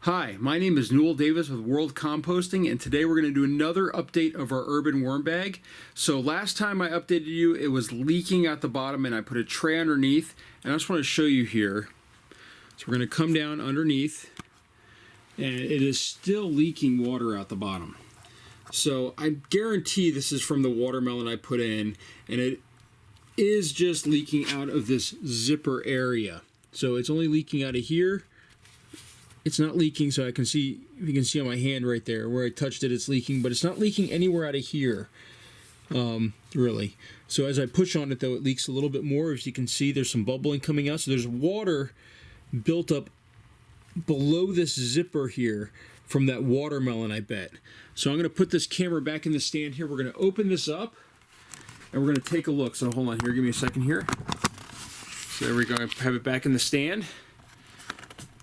Hi, my name is Newell Davis with World Composting, and today we're going to do another update of our urban worm bag. So last time I updated you, it was leaking at the bottom and I put a tray underneath, and I just want to show you here. So we're going to come down underneath, and it is still leaking water out the bottom. So I guarantee this is from the watermelon I put in, and it is just leaking out of this zipper area. So it's only leaking out of here. It's not leaking, so I can see, if you can see on my hand right there where I touched it, it's leaking, but it's not leaking anywhere out of here, really. So as I push on it, though, it leaks a little bit more. As you can see, there's some bubbling coming out. So there's water built up below this zipper here from that watermelon, I bet. So I'm going to put this camera back in the stand here. We're going to open this up, and we're going to take a look. So hold on here. Give me a second here. So there we go. I have it back in the stand.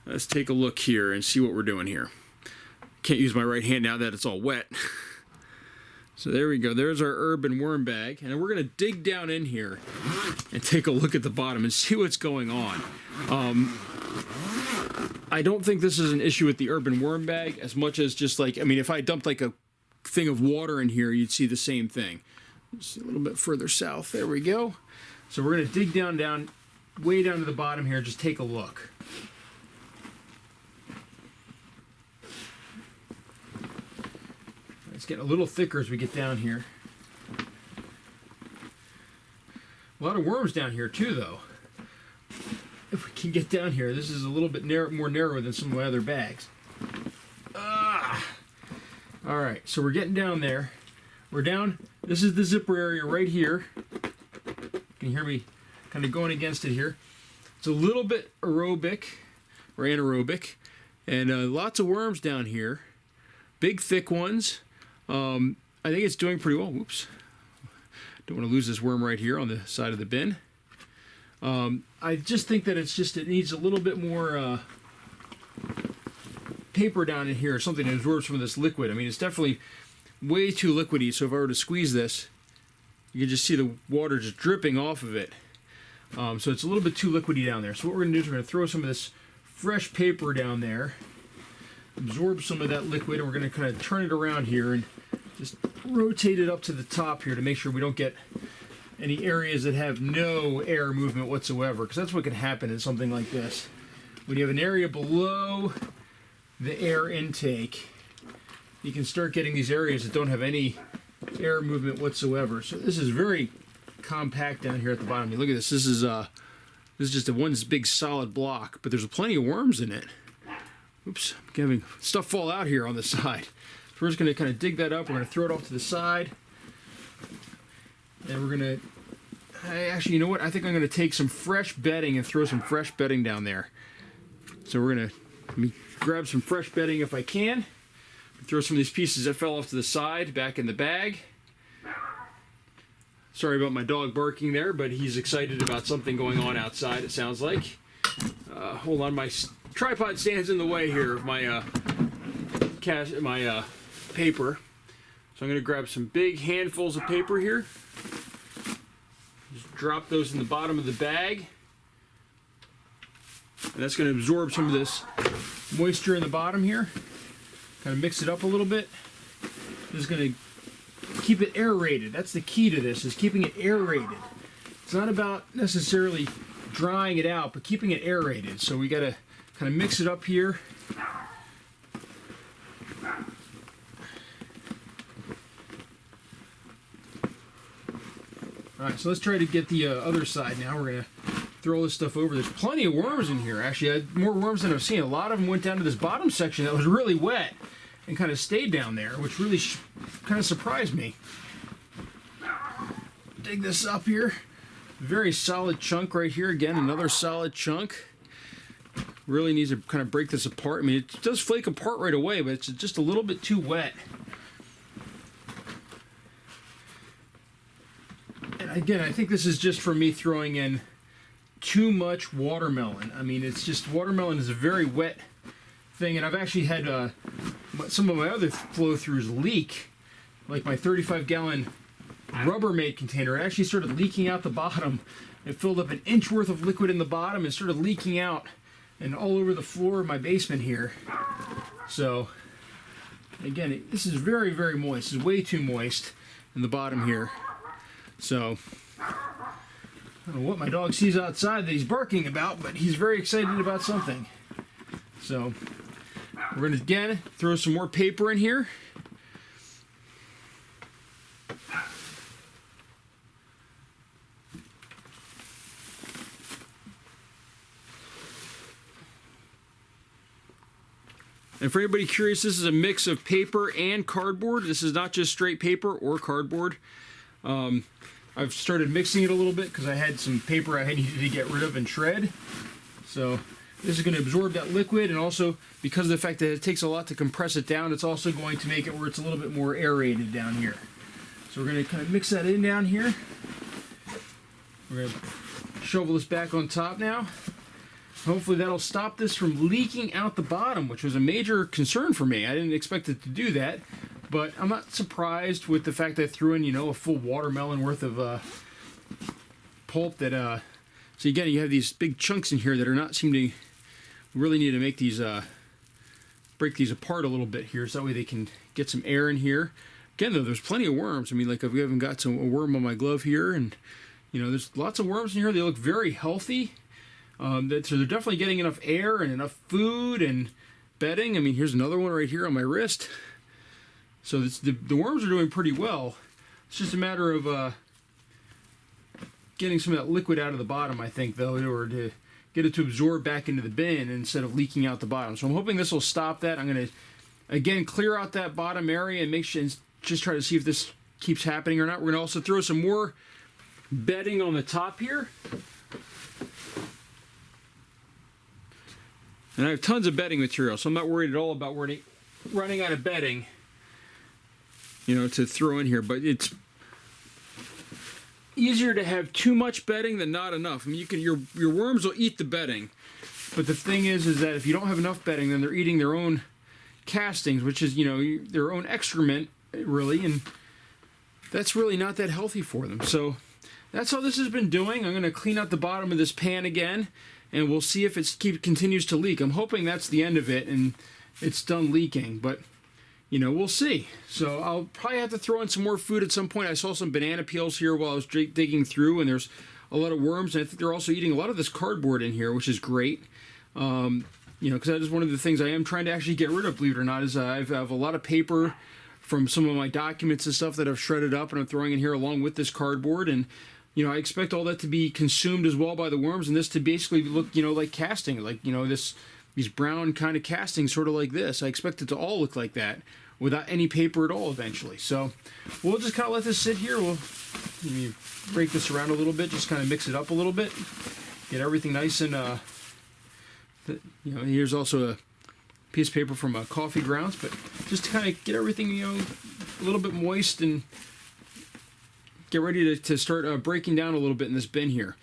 Let's take a look here and see what we're doing here. Can't use my right hand now that it's all wet. So there we go. There's our urban worm bag. And we're going to dig down in here and take a look at the bottom and see what's going on. I don't think this is an issue with the urban worm bag as much as just like, I mean, if I dumped like a thing of water in here, you'd see the same thing. Just a little bit further south. There we go. So we're going to dig down, way down to the bottom here. Just take a look. It's getting a little thicker as we get down here. A lot of worms down here too, though. If we can get down here, this is a little bit more narrow than some of my other bags. All right, so we're getting down there. We're down. This is the zipper area right here. You can hear me kind of going against it here. It's a little bit aerobic or anaerobic, and lots of worms down here. Big, thick ones. I think it's doing pretty well. Whoops. Don't want to lose this worm right here on the side of the bin. I just think that it needs a little bit more paper down in here, or something to absorb some of this liquid. I mean, it's definitely way too liquidy, so if I were to squeeze this, you can just see the water just dripping off of it. So it's a little bit too liquidy down there. So what we're going to do is we're going to throw some of this fresh paper down there, absorb some of that liquid, and we're going to kind of turn it around here and just rotate it up to the top here to make sure we don't get any areas that have no air movement whatsoever, because that's what can happen in something like this. When you have an area below the air intake, you can start getting these areas that don't have any air movement whatsoever. So this is very compact down here at the bottom. I mean, look at this. This is just a one big solid block, but there's plenty of worms in it. Oops, I'm having stuff fall out here on the side. So we're just going to kind of dig that up. We're going to throw it off to the side. And we're going to, actually, you know what? I think I'm going to take some fresh bedding and throw some fresh bedding down there. So we're going to, let me grab some fresh bedding if I can. Throw some of these pieces that fell off to the side back in the bag. Sorry about my dog barking there, but he's excited about something going on outside, it sounds like. Hold on, my tripod stands in the way here of my paper. So I'm going to grab some big handfuls of paper here. Just drop those in the bottom of the bag. And that's going to absorb some of this moisture in the bottom here. Kind of mix it up a little bit. This is going to keep it aerated. That's the key to this, is keeping it aerated. It's not about necessarily drying it out, but keeping it aerated. So we got to kind of mix it up here. All right, so let's try to get the other side now. We're going to throw all this stuff over. There's plenty of worms in here. Actually, I had more worms than I've seen. A lot of them went down to this bottom section that was really wet and kind of stayed down there, which really kind of surprised me. Dig this up here. Very solid chunk right here. Again, another solid chunk. Really needs to kind of break this apart. I mean, it does flake apart right away, but it's just a little bit too wet. And again, I think this is just for me throwing in too much watermelon. I mean, it's just, watermelon is a very wet thing, and I've actually had some of my other flow-throughs leak, like my 35-gallon Rubbermaid container. It actually started leaking out the bottom. It filled up an inch worth of liquid in the bottom and started leaking out and all over the floor of my basement here. So again, this is very, very moist. This is way too moist in the bottom here. So I don't know what my dog sees outside that he's barking about, but he's very excited about something. So we're going to again throw some more paper in here. And for anybody curious, this is a mix of paper and cardboard. This is not just straight paper or cardboard. I've started mixing it a little bit because I had some paper I needed to get rid of and shred. So this is going to absorb that liquid, and also because of the fact that it takes a lot to compress it down, it's also going to make it where it's a little bit more aerated down here. So we're going to kind of mix that in down here. We're going to shovel this back on top now. Hopefully that'll stop this from leaking out the bottom, which was a major concern for me. I didn't expect it to do that, but I'm not surprised with the fact that I threw in, a full watermelon worth of pulp. That so again, you have these big chunks in here that are not seem to really need to make these break these apart a little bit here, so that way they can get some air in here. Again, though, there's plenty of worms. I mean, like I've even got a worm on my glove here, and there's lots of worms in here. They look very healthy. So they're definitely getting enough air and enough food and bedding. I mean, here's another one right here on my wrist. So the worms are doing pretty well. It's just a matter of getting some of that liquid out of the bottom, I think, though, or to get it to absorb back into the bin instead of leaking out the bottom. So I'm hoping this will stop that. I'm going to, again, clear out that bottom area and make sure, and just try to see if this keeps happening or not. We're going to also throw some more bedding on the top here. And I have tons of bedding material, so I'm not worried at all about running out of bedding, to throw in here. But it's easier to have too much bedding than not enough. I mean, your worms will eat the bedding, but the thing is that if you don't have enough bedding, then they're eating their own castings, which is their own excrement, really, and that's really not that healthy for them. So that's how this has been doing. I'm going to clean out the bottom of this pan again, and we'll see if it continues to leak. I'm hoping that's the end of it and it's done leaking, but we'll see. So I'll probably have to throw in some more food at some point. I saw some banana peels here while I was digging through, and there's a lot of worms, and I think they're also eating a lot of this cardboard in here, which is great. Because that is one of the things I am trying to actually get rid of, believe it or not, is I have a lot of paper from some of my documents and stuff that I've shredded up and I'm throwing in here along with this cardboard, and I expect all that to be consumed as well by the worms, and this to basically look, like casting, like, these brown kind of castings, sort of like this. I expect it to all look like that without any paper at all eventually. So we'll just kind of let this sit here. We'll break this around a little bit, just kind of mix it up a little bit, get everything nice and, here's also a piece of paper from coffee grounds, but just to kind of get everything, a little bit moist and get ready to start breaking down a little bit in this bin here,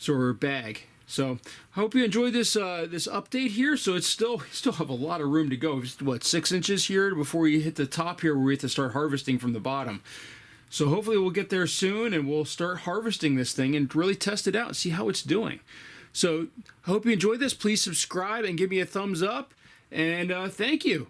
or bag. So I hope you enjoyed this this update here. So it's still have a lot of room to go. Just, 6 inches here before you hit the top here, where we have to start harvesting from the bottom. So hopefully we'll get there soon, and we'll start harvesting this thing and really test it out and see how it's doing. So I hope you enjoyed this. Please subscribe and give me a thumbs up, and thank you.